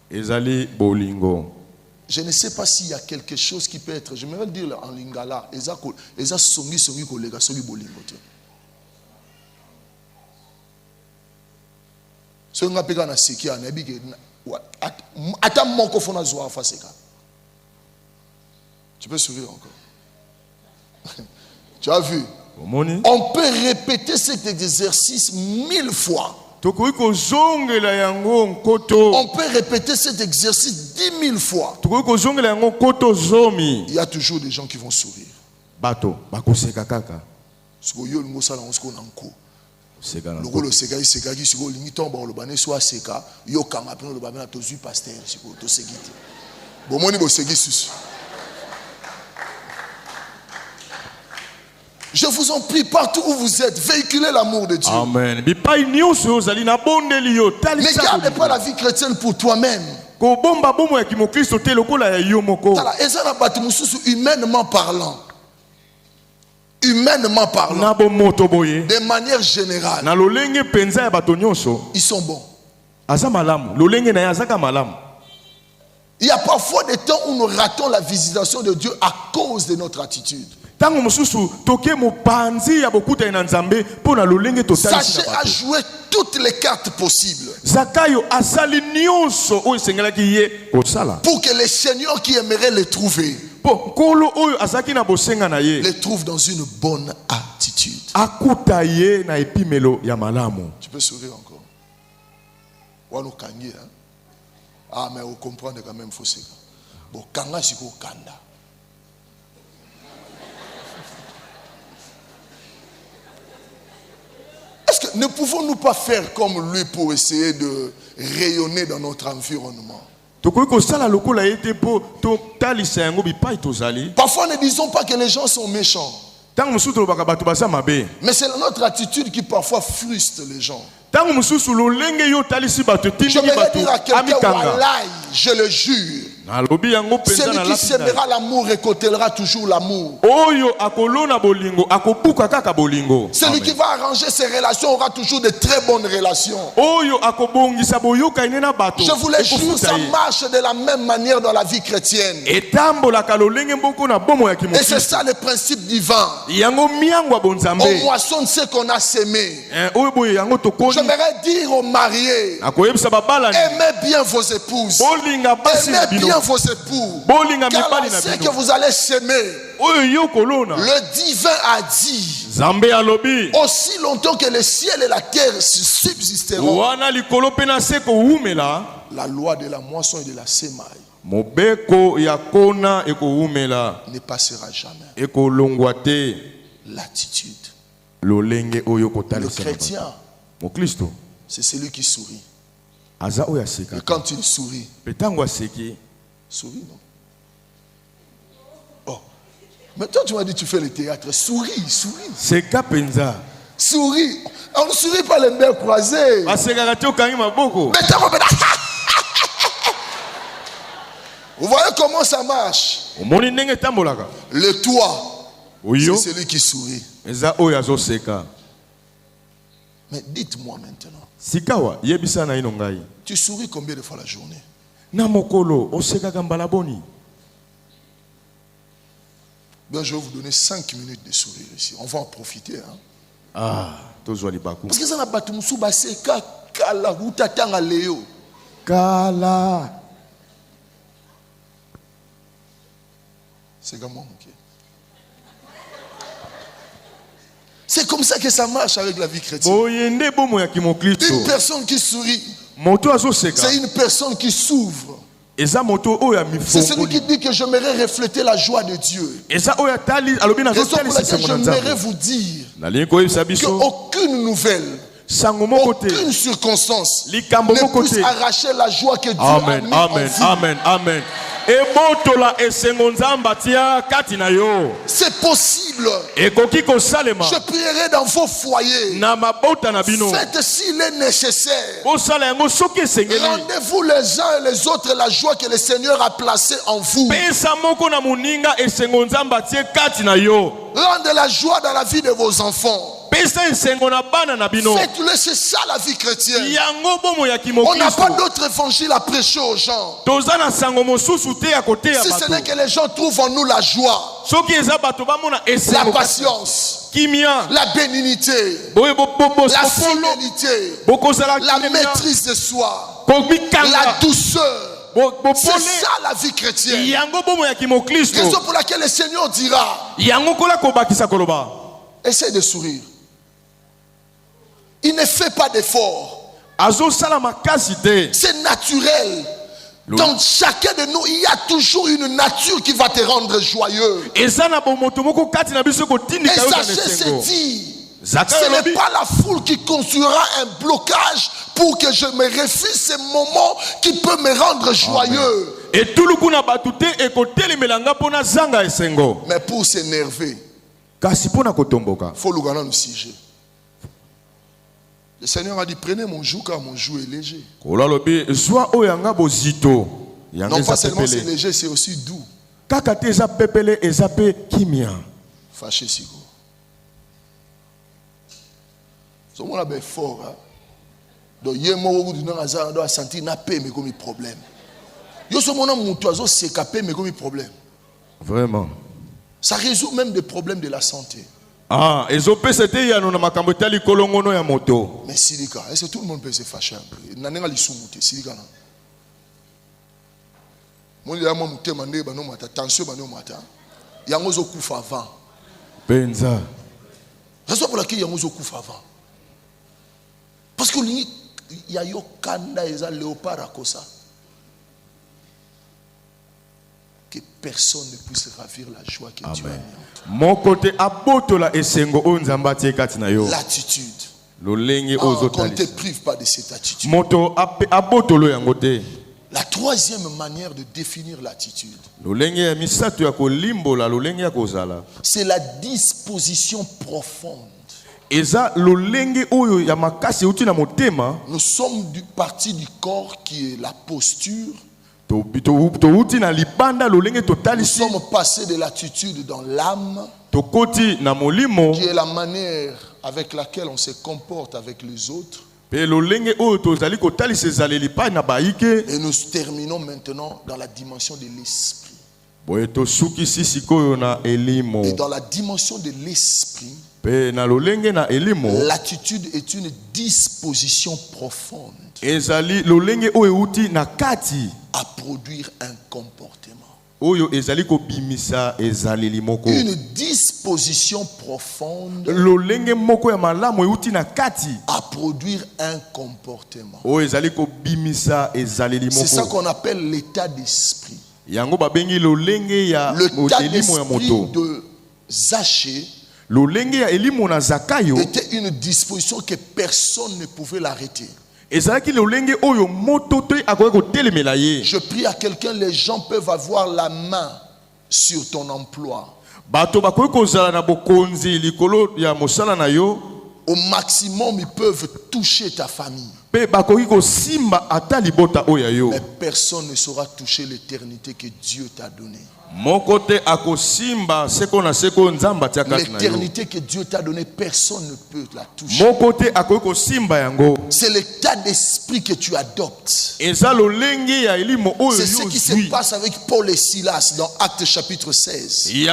Je ne sais pas s'il y a quelque chose qui peut être, j'aimerais le dire en lingala, tu peux sourire encore. Tu as vu? On peut répéter cet exercice 1000 fois. On peut répéter cet exercice 10 000 fois. Il y a toujours des gens qui vont sourire. Je vous en prie, partout où vous êtes, véhiculez l'amour de Dieu. Amen. Ne garde pas la vie chrétienne pour toi-même. Humainement parlant. Humainement parlant. De manière générale. Ils sont bons. Il y a parfois des temps où nous ratons la visitation de Dieu à cause de notre attitude. Sachez à jouer toutes les cartes possibles pour que les seigneurs qui aimeraient les trouver les trouvent dans une bonne attitude. Tu peux sourire encore. Ah, mais vous comprenez quand même, faut se bon, kanga siko kanda. Est-ce que ne pouvons-nous pas faire comme lui pour essayer de rayonner dans notre environnement? Parfois, ne disons pas que les gens sont méchants. Mais c'est notre attitude qui parfois frustre les gens. Je vais dire à quelqu'un, wallahi, je le jure, celui qui sèmera l'amour récoltera toujours l'amour. Celui qui va arranger ses relations aura toujours de très bonnes relations. Je vous le jure, ça marche de la même manière dans la vie chrétienne. Et c'est ça le principe divin. On moissonne ce qu'on a sémé. J'aimerais dire aux mariés, aimez bien vos épouses. Aimez bien vos époux. Car ce que vous allez s'aimer, le divin a dit, aussi longtemps que le ciel et la terre subsisteront, la loi de la moisson et de la sémaille ne passera jamais. L'attitude. Le chrétien, c'est celui qui sourit. Et quand il sourit, souris, non? Oh. Mais toi, tu m'as dit, tu fais le théâtre. Souris, souris. C'est Kapenza. Souris. On ne sourit pas les mains croisées. Mais vous voyez comment ça marche? Le toit, c'est celui qui sourit. Mais dites-moi maintenant. Tu souris combien de fois la journée? na mokolo osekaka mbala boni. Ben, je vais vous donner 5 minutes de sourire ici. On va en profiter. Hein? Ah, tozwa libaku. Parce que ça n'a pas tout musu baseka kala utatanga leo. Kala. C'est comme moi, ok. C'est comme ça que ça marche avec la vie chrétienne. Une personne qui sourit, c'est une personne qui s'ouvre. C'est celui qui dit que j'aimerais refléter la joie de Dieu. Et c'est pour laquelle j'aimerais vous dire qu'aucune nouvelle, aucune circonstance ne puisse arracher la joie que Dieu a mis en vous. Amen, amen, amen. ebotola esengo nzamba tia kati na yo. C'est possible. Ekoki kosalema. Je prierai dans vos foyers. Na mabota na bino. Faites s'il est nécessaire. Osala yango soki esengeli. Rendez-vous les uns et les autres la joie que le Seigneur a placée en vous. Pesa moko na muninga esengo nzamba tia kati na yo. Rendez la joie dans la vie de vos enfants. Faites-le, c'est ça la vie chrétienne. On n'a pas d'autre évangile à prêcher aux gens. Si ce n'est que les gens trouvent en nous la joie, la patience, la bénignité, la fidélité, la maîtrise de soi, la douceur. C'est ça la vie chrétienne. Raison pour laquelle le Seigneur dira, essaie de sourire. Il ne fait pas d'effort. C'est naturel. Dans chacun de nous, il y a toujours une nature qui va te rendre joyeux. Et Zachée se dit, ce n'est pas la foule qui construira un blocage pour que je me refuse ce moment qui peut me rendre joyeux. Mais pour s'énerver, il faut le gagner le sujet. Le Seigneur a dit, prenez mon joug car mon joug est léger. Non pas seulement c'est léger, c'est aussi doux. Fâché si go. Ce moment là est fort. Donc hier moi au bout du temps on doit sentir na paix mais comme problème. Yo ce moment mon oiseau c'est capé mais comme problème. Vraiment. Ça résout même des problèmes de la santé. Ah, mais Silika, est-ce que tout le monde peut se fâcher un peu? Nanenga lisumuté, Silika non. Moi il y a moi muté mandé bano mata, tension bano mata. Yango zo kufa avant. Benza. Raison pour laquelle yango zo kufa avant. Parce que il y a yo kanda eza léopard à kosa. Que personne ne puisse ravir la joie que Dieu a mis. Mon côté abotola esengo onzamba tie kati na yo. L'attitude. Lo lengi ozo on ne te prive pas de cette attitude. Moto abotolo yango te. La troisième manière de définir l'attitude, lo lengi ya misato ya kolimbola lo lengi ya kozala. C'est la disposition profonde. Eza lo lengi oyo ya makasi uti na motema. Nous sommes du partie du corps qui est la posture. Nous sommes passés de l'attitude dans l'âme, qui est la manière avec laquelle on se comporte avec les autres. Et nous terminons maintenant dans la dimension de l'esprit. Et dans la dimension de l'esprit, l'attitude est une disposition profonde à produire un comportement. Une disposition profonde à produire un comportement. C'est ça qu'on appelle l'état d'esprit. L'état d'esprit de Zachée était une disposition que personne ne pouvait l'arrêter. Je prie à quelqu'un, les gens peuvent avoir la main sur ton emploi. Au maximum, ils peuvent toucher ta famille. Mais personne ne saura toucher l'éternité que Dieu t'a donnée. L'éternité que Dieu t'a donnée, personne ne peut la toucher. C'est l'état d'esprit que tu adoptes. C'est ce qui se passe avec Paul et Silas dans Actes chapitre 16. Si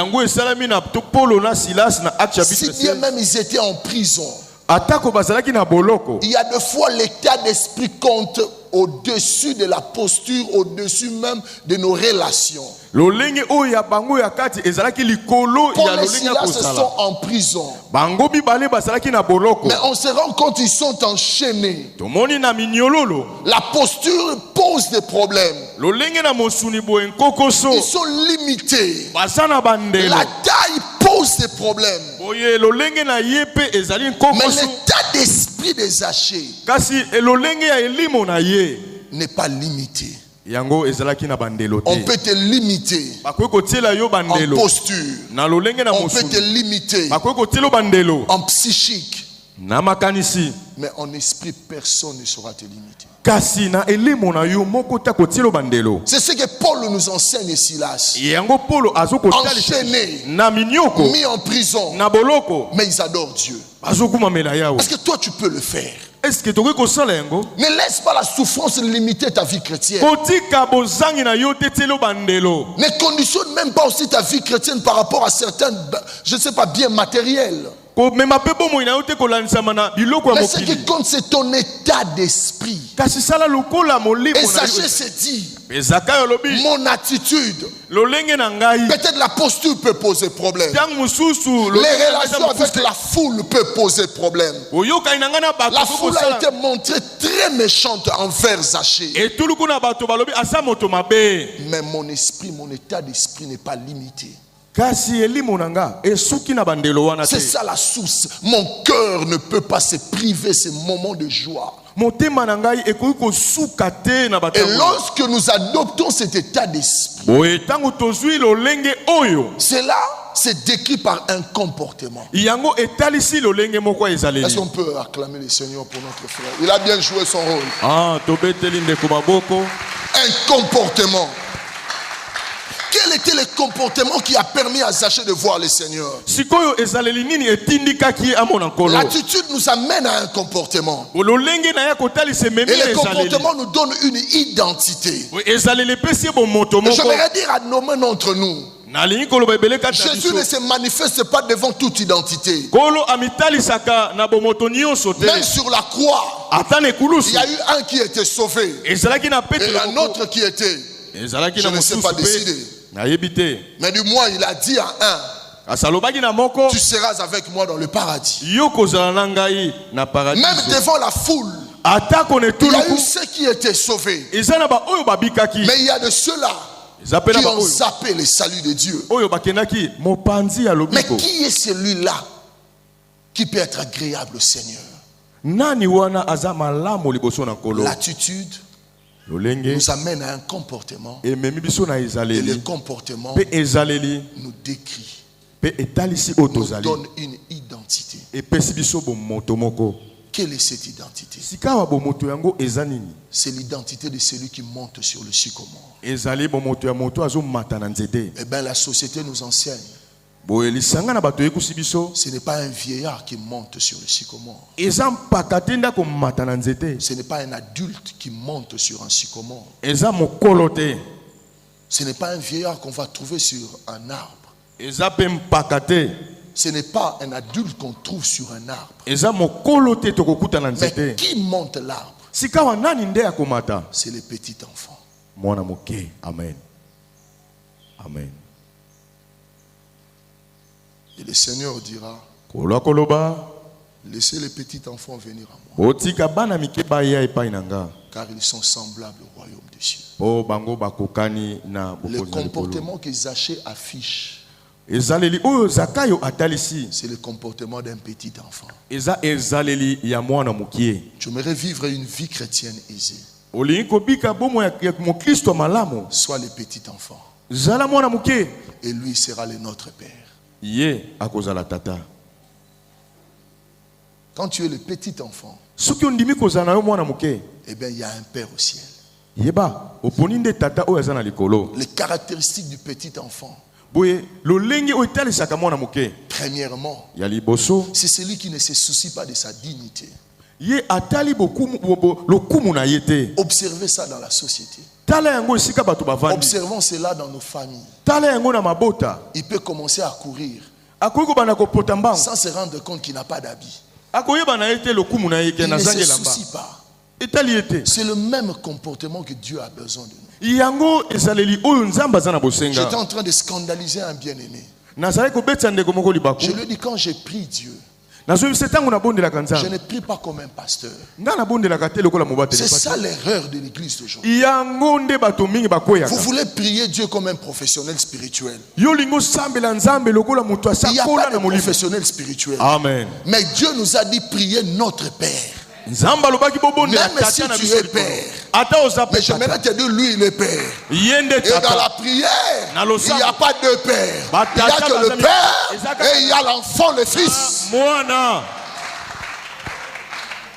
bien même ils étaient en prison, il y a des fois l'état d'esprit compte au-dessus de la posture, au-dessus même de nos relations. Paul et Silas sont en prison. Mais on se rend compte qu'ils sont enchaînés. La posture pose des problèmes. Ils sont limités. La taille pose des problèmes. Mais l'état d'esprit de Zachée n'est pas limité. yango ezalaki na bandelo te. On peut te limiter bakoki kotiela yo en bandelo posture. na lolenge na On peut te mosuni, limiter bakoki kotiela yo bandelo en psychique. na makanisi, Mais en esprit, personne ne saura te limiter. kasi na elemo na yo moko ta kotiela yo bandelo. C'est ce que Paul nous enseigne, Silas. Yango Polo azokotalisa Enchaîné, na minyoko mis en prison, na boloko mais ils adorent Dieu. azokumamela yawe. Est-ce que toi tu peux le faire? Est-ce que tokoki kosala yango? Ne laisse pas la souffrance limiter ta vie chrétienne. kotika bozangi na yo te tiela yo bandelo. Ne conditionne même pas aussi ta vie chrétienne par rapport à certains, je ne sais pas, biens matériels. komema pe bomoi na yo te kolanisama na biloko ya Mais ce qui mokili. compte, c'est ton état d'esprit. kasi sala lokola molimo Et na sachez, yo. c'est dit, ezaka yo lobi mon attitude, lolenge na ngai peut-être la posture peut poser problème. ntango mosusu Les relations avec la foule peuvent poser problème. oyokani na ngai na bato La foule a sokosala été montrée très méchante envers Zachée. etuluku na bato balobi asa moto mabe, Mais mon esprit, mon état d'esprit n'est pas limité. kasi elimo na nga esuki na bandelo wana C'est te. ça la source. Mon cœur ne peut pas se priver ces moments de joie. motema na ngai ekoki kosuka te na bato Et ya moto. lorsque nous adoptons cet état d'esprit, boye ntango tozwi lolenge oyo cela c'est décrit par un comportement. yango etalisi lolenge moko ya Est-ce ezaleli. qu'on peut acclamer le Seigneur pour notre frère? Il a bien joué son rôle. Ah, tobeteli ndeko maboko. Un comportement. Quel était le comportement qui a permis à Zachée de voir le Seigneur? sikoyo ezaleli nini etindikaki amona nkolo. L'attitude nous amène à un comportement. lolenge na ya kotalisa ememi Et na le ezaleli. comportement nous donne une identité. ezaleli epesi ye bomoto moko. J'aimerais dire à nos mains d'entre nous, nalingi koloba ebele kati na Jésus biso. ne se manifeste pas devant toute identité. kolo amitalisaka na bomoto nyonso te. Même sur la croix, ata na il ekulusu y a eu un qui était sauvé ezalaki na et petelo un moko. autre qui était. ezalaki Je na ne sais mosusu pas pe décider. nayebi te. Mais du moins, il a dit à un, kasi alobaki na moko tu seras avec moi dans le paradis. yo kozala na ngai na Même paradiso. devant la foule, atako na il y a eu etuluku ceux qui étaient sauvés. eza na baoyo babikaki. Mais il y a de ceux-là eza pe na qui ont baoyo zappé le salut de Dieu. oyo bakendaki mopanzi ya Mais lobiko. qui est celui-là qui peut être agréable au Seigneur? nani wana aza malamu liboso na nkolo. L'attitude lolenge nous amène à un comportement ememi biso na et le ezaleli comportement mpe ezaleli nous décrit, mpe etalisi oyo nous tozali donne une identité. epesi biso bomoto moko. Quelle est cette identité? sikawa bomoto yango eza nini? C'est l'identité de celui qui monte sur le sycomore. ezali bomoto ya moto azomata na nzete. Eh bien, la société nous enseigne. boye lisanga na bato eyekusi biso Ce n'est pas un vieillard qui monte sur le sycomore. eza mpaka te ndako mata na nzete. Ce n'est pas un adulte qui monte sur un sycomore. eza mokolo te. Ce n'est pas un vieillard qu'on va trouver sur un arbre. eza mpe mpaka te. Ce n'est pas un adulte qu'on trouve sur un arbre. eza mokolo te tokokuta na Mais nzete. qui monte l'arbre? sikawa nani nde akomata? C'est le petit enfant. mwana moke. Amen, amen. Et le Seigneur dira, kolwa koloba laissez les petits enfants venir à moi, otika bana mike baya epai na nga car ils sont semblables au royaume des cieux. po bango bakokani na Le bokonzi ya likolo. comportement que Zachée affiche, ezaleli oyo zakayo atalisi c'est le comportement d'un petit enfant. eza ezaleli ya mwana mokie. Tu aimerais vivre une vie chrétienne aisée. olingi kobika bomo ya mokristo malamu. Sois le petit enfant. zala mwana mokie, Et lui sera le Notre Père. ye akozala tata. Quand tu es le petit enfant, soki ondimi kozala na yo mwana moke, eh bien, il y a un Père au ciel. yeba oponi nde tata oyo aza na likolo. Les caractéristiques du petit enfant, boye lolenge oyo etalisaka mwana moke premièrement, ya liboso, c'est celui qui ne se soucie pas de sa dignité. ye atali lokumu na ye te. Observez ça dans la société. tala yango esika bato bavandi. Observons cela dans nos familles. tala yango na mabota. Il peut commencer à courir akoki kobanda kopota mbango, sans se rendre compte qu'il n'a pas d'habit. akoyeba na ye te lokumu na ye ke Il na ne se zangi elamba. soucie pas. etali ye te. C'est le même comportement que Dieu a besoin de nous. yango ezaleli oyo nzambe aza na J'étais bosenga. en train de scandaliser un bien-aimé. nazali kobetisa ndeko moko libaku. Je lui dis, quand j'ai pris Dieu, nazoyebisa ntango nabondelaka je nzambe, ne prie pas comme un pasteur. nga nabondelaka te lokola mobateli. C'est ça l'erreur de l'église d'aujourd'hui. yango nde bato mingi Vous bakweyaka. voulez prier Dieu comme un professionnel spirituel. yo lingi osambela nzambe lokola moto Il n'y a asakola pas na de molimo. professionnel spirituel. Amen. Mais Dieu nous a dit prier notre Père. Nzamba lobaki bobondela Même si tata na tu biso es likolo. père. Ata oza Mais pe j'aimerais tata. te dire, lui, il est père. Yende Et dans la tata. prière, Na il losambo. n'y a pas deux pères. Ba Il n'y a tata que le bazami- père Ezaka- et il y a l'enfant, le fils. Mwana.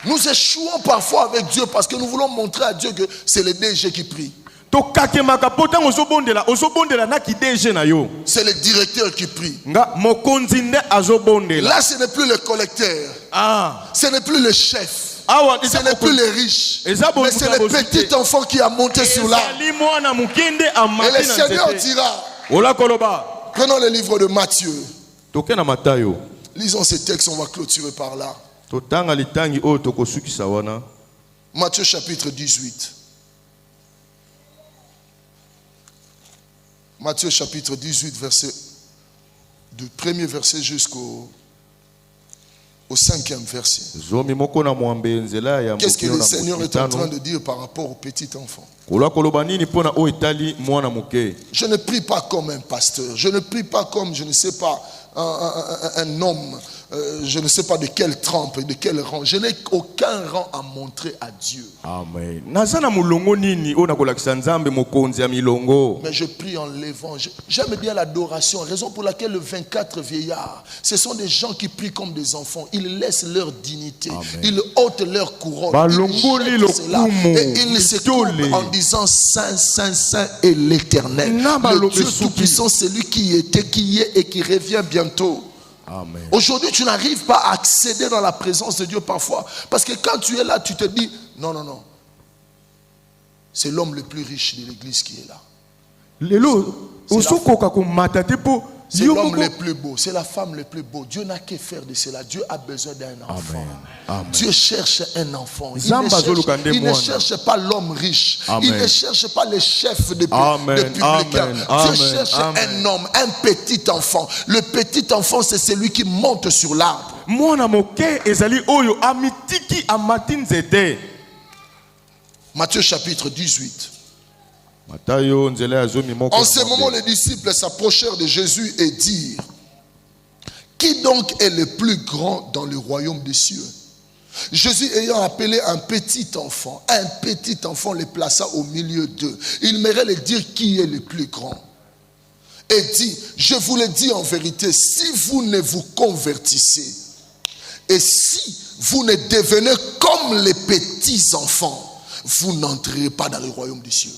Nous échouons parfois avec Dieu parce que nous voulons montrer à Dieu que c'est le DG qui prie. Tokakemaka potang ozobondela na kidege na yo. C'est le directeur qui prie. Nga mokonzi nde azobondela. Là, ce n'est plus le collecteur. Ah. Ce n'est plus le chef. Awa Ce n'est plus les riches. Mais c'est le petit enfant qui a monté sur l'arbre. Ezali mwana mukende Et amati le na Seigneur nzete. dira, Ola koloba. prenons le livre de Matthieu. Toke na Matayo. Lisons ces textes, on va clôturer par là. Totanga litangi oyo tokosukisa wana. Matthieu chapitre 18. Matthieu chapitre 18, verset, du premier verset jusqu'au 5e verset. Zomi moko na mwambe nzela ya Qu'est-ce que mokino le na Seigneur est en train mokitano. de dire par rapport au petit enfant? Ola koloba nini pona oyo etali mwana moke. Je ne prie pas comme un pasteur. Je ne prie pas comme, je ne sais pas, un homme. Je ne sais pas de quelle trempe, de quel rang. Je n'ai aucun rang à montrer à Dieu. Amen. Nazana mulongo nini ona kolakisa nzambe mokonzi ya milongo. Mais je prie en levant. J'aime bien l'adoration. Raison pour laquelle le 24 vieillards, ce sont des gens qui prient comme des enfants. Ils laissent leur dignité. Amen. Ils ôtent leur couronne. Balongoli Ils jettent cela. lokumu. Et ils se courbent Itole. en disant Saint, Saint, Saint est l'Éternel. Na Le balobe Dieu suki. Tout-Puissant, celui qui était, qui est et qui revient bientôt. Amen. Aujourd'hui, tu n'arrives pas à accéder dans la présence de Dieu parfois. Parce que quand tu es là, tu te dis, non, non, non. C'est l'homme le plus riche de l'église qui est là. Lelo osokoka ko matate po C'est yo l'homme moko. le plus beau, c'est la femme le plus beau. Dieu n'a qu'à faire de cela. Dieu a besoin d'un enfant. Amen. Dieu cherche un enfant. Zamba zolukande Il ne mwana. cherche pas l'homme riche. Amen. Il ne cherche pas les chefs de Amen. publicains. Amen. Dieu Amen. cherche Amen. un homme, un petit enfant. Le petit enfant, c'est celui qui monte sur l'arbre. Mwana moke ezali oyo amitiki amati nzete. Matthieu chapitre 18. Matayo nzela ya zomi moko. En na ce mwambe. moment, les disciples s'approchèrent de Jésus et dirent, qui donc est le plus grand dans le royaume des cieux? Jésus ayant appelé un petit enfant le plaça au milieu d'eux. Il m'irait le dire qui est le plus grand. Et dit, je vous le dis en vérité, si vous ne vous convertissez et si vous ne devenez comme les petits enfants, vous n'entrerez pas dans le royaume des cieux.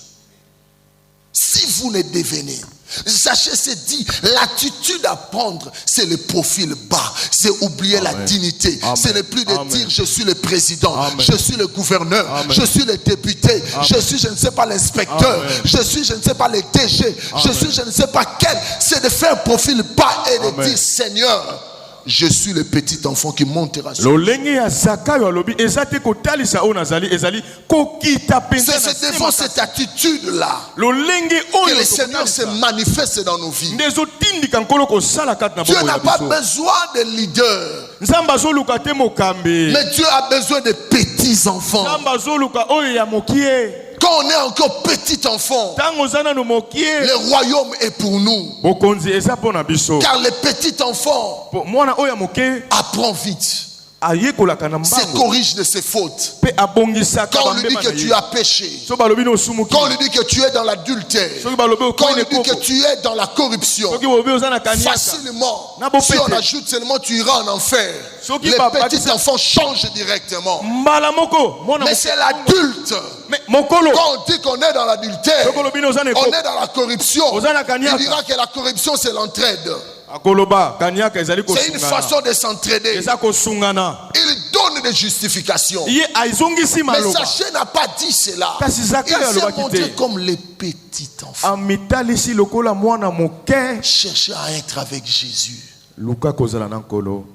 Si vous ne devenez, sachez, c'est dit, l'attitude à prendre, c'est le profil bas, c'est oublier Amen. la dignité. Amen. Ce n'est plus de Amen. dire je suis le président, Amen. je suis le gouverneur, Amen. je suis le député, Amen. je suis je ne sais pas l'inspecteur, Amen. je suis je ne sais pas le DG, je Amen. suis je ne sais pas quel. C'est de faire un profil bas et de Amen. dire Seigneur, je suis le petit enfant qui montera sur. Lolenge ya Zakayo alobi ezate kotalisa o nazali ezali kokita penza na C'est devant cette attitude-là lolenge que oyo le Seigneur se manifeste dans nos vies. ndezo tindika nkolo kosala kati na Dieu bomo n'a ya pas biso. besoin de leaders, Nzamba azoluka te mokambi. mais Dieu a besoin de petits enfants. Nzamba azoluka oyo ya mokie. Quand on est encore petit enfant, Tango zana no mokie. le royaume est pour nous. Bokonzi eza pona biso. Car le petit enfant Mwana oyo ya mokie apprend vite, ayekolaka na se mbango. corrige de ses fautes. Pe abongisaka Quand on lui dit bambema que na tu ye. as péché, So balobi no sumuki. quand on lui dit que tu es dans l'adultère, Soki balobi quand on okoyi lui dit que koko. tu es dans la corruption, Soki balobi ozana kaniaka. facilement, Na bo si on pete. ajoute seulement tu iras en enfer, Soki les papa petits disa- enfants changent directement. Mbala moko. Mwana Mais mokie. c'est l'adulte. Mais mokolo. Quand on dit qu'on est dans l'adultère, Soki balobi no ozana on ekoko. est dans la corruption. Ozana kaniaka. Il dira que la corruption c'est l'entraide. Akoloba kaniaka ezali C'est une kosungana. façon de s'entraider. Eza kosungana. Il donne des justifications. Ye aizongisi Mais maloba. Zachée n'a pas dit cela. Kasi Il Zakayo s'est alobaki montré te. comme les petits enfants. Amitalisi lokola mwana moke. Chercher à être avec Jésus. Luka kozala na nkolo.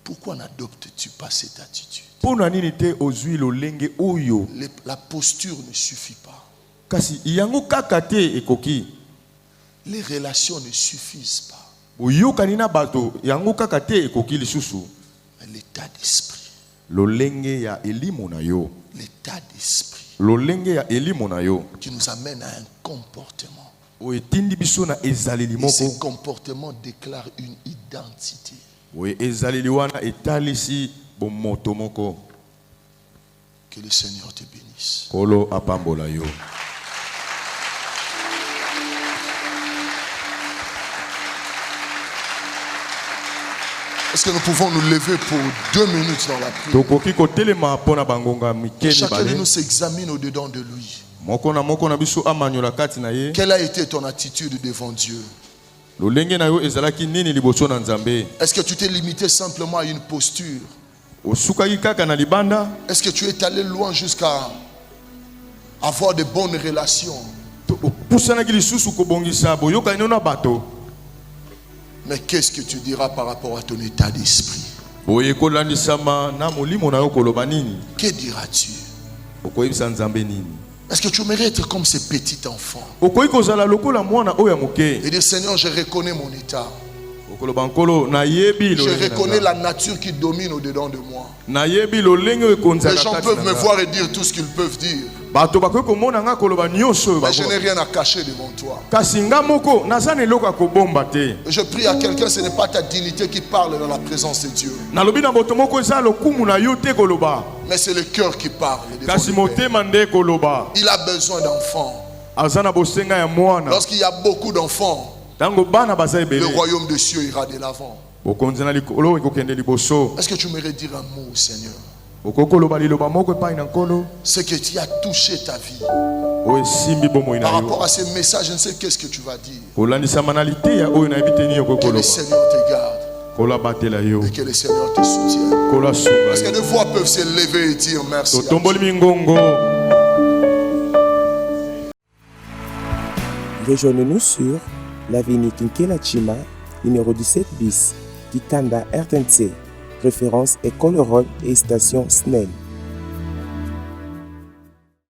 Pourquoi n'adoptes-tu pas cette attitude? Pona nini te ozwi lolenge oyo. La posture ne suffit pas. Kasi yango kaka te ekoki. Les relations ne suffisent pas. Oyokani na bato yango kaka te ekoki lisusu. Mais l'état d'esprit. Lolenge ya elimo na yo. L'état d'esprit Lolenge ya elimo na yo. qui nous amène à un comportement. Oyetindi biso na ezaleli Et ce moko. comportement déclare une identité. Oye ezaleli wana etalisi bomoto moko. Que le Seigneur te bénisse. Kolo apambola yo. Est-ce que nous pouvons nous lever pour 2 minutes dans la prière? Tokoki kotelema pona bangonga mikeni Chacun de bale. nous s'examine au-dedans de lui. Moko na biso amanyola kati na ye. Quelle a été ton attitude devant Dieu? Lolenge na yo ezalaki nini liboso na Nzambe? Est-ce que tu t'es limité simplement à une posture? Osukaki kaka na libanda? Est-ce que tu es allé loin jusqu'à avoir de bonnes relations? Pusanaki lisusu kobongisa boyoka ino na bato. Mais qu'est-ce que tu diras par rapport à ton état d'esprit? Boye kolandisama na molimo na yo koloba nini? Que diras-tu? Okoyebisa Nzambe nini? Est-ce que tu aimerais être comme ces petits enfants? Okoyi kozala lokola mwana oyo moke. Et dire, Seigneur, je reconnais mon état. Okoloba nkolo na yebi lo. Je reconnais la nature qui domine au-dedans de moi. Na yebi lo lenge ekonzaka. Les gens peuvent me voir et dire tout ce qu'ils peuvent dire. Bato bakoyi komona nga koloba nyonso. Mais je n'ai rien à cacher devant toi. Kasi nga moko nazana eloko ya kobomba te. Je prie à quelqu'un, ce n'est pas ta dignité qui parle dans la présence de Dieu. Nalobi na boto moko eza lokumu na yo te koloba. Mais c'est le cœur qui parle. Kasi motema nde koloba. Il a besoin d'enfants. Azana bosenga ya mwana. Lorsqu'il y a beaucoup d'enfants, Tango bana baza ebele. le royaume des cieux ira de l'avant. Bokonzana likolo ekokende liboso. Est-ce que tu m'aimerais dire un mot, Seigneur? Okokoloba liloba moko epai na nkolo. Ce que tu as touché ta vie. Oyo esimbi bomoi na Par yo. rapport à ces messages, je ne sais qu'est-ce que tu vas dire. Kolandisama na liteya oyo nayebi te nini Que le okokoloba. Seigneur te garde Kola batela yo. et que le Seigneur te soutienne. Kola sunga Est-ce que yo. des voix peuvent se lever et dire merci? à Totomboli Dieu? mingongo. Rejoignez-nous sur l'avenue Kinkela Chima, numéro 17 bis, Kitanda RTNC, référence École Rôle et station SNEL.